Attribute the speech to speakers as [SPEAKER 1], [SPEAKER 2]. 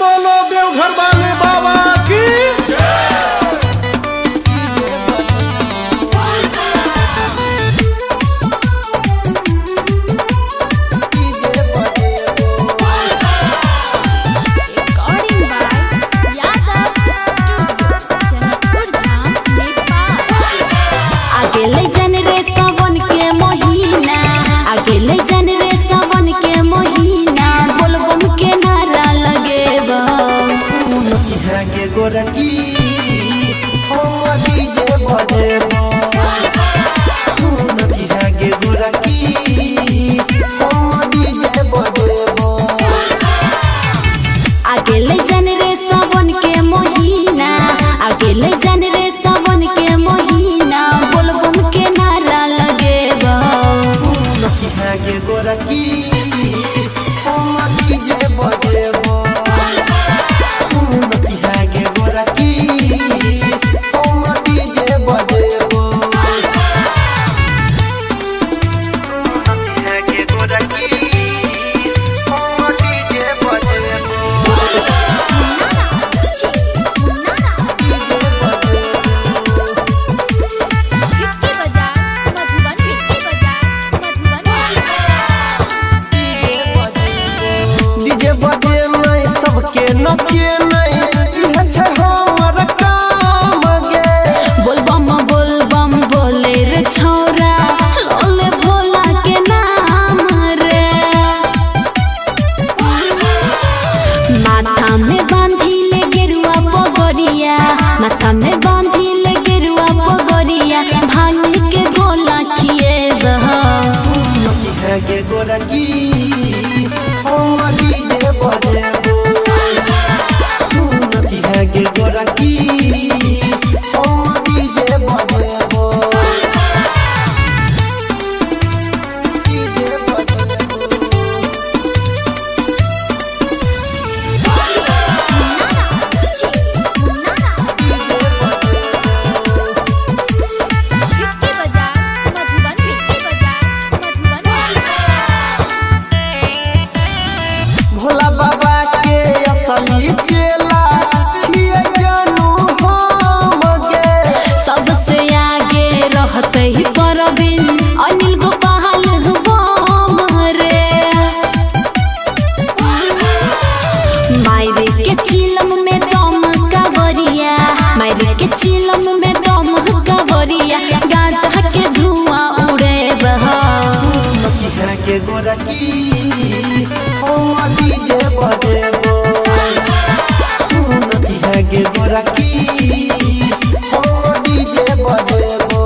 [SPEAKER 1] बोलो देवघर वाले बाबा की।
[SPEAKER 2] गोरकी हम डीजे बजेबो तू नचिहा गे गोरकी हम डीजे बजेबो
[SPEAKER 3] आगे ले जान रे सावन के महीना आगे ले जान रे सावन के महीना बोलबम के नारा लगेबो
[SPEAKER 2] तू नचिहा गे गोरकी हम डीजे बजेबो के नचे नहीं इहे छै हमर काम गे
[SPEAKER 3] बोलबम बोलबम बोले रे छौरा लोले भोला के नाम रे माथा में बांधी ले गेरुआ पगड़िया माथा में बांधी ले गेरुआ पगड़िया भांग के गोला खिएबो
[SPEAKER 2] नचिहा गे गोरकी हम डीजे बजेबो गे गोरकी हम डीजे बजेबो डीजे भोला बाबा के असली चेला छिए जानू हम गे
[SPEAKER 3] सबसे आगे रहते ही परबिन अनिल गोपाल बम रे मायरे के चिलम में दम कावरिया मायरे के चिलम में दम कावरिया गांजा के धुआं उड़े बह
[SPEAKER 2] नचिहा गे गोरकी हम डीजे बजेबो तू नचिहा गे गोरकी हम डीजे बजेबो।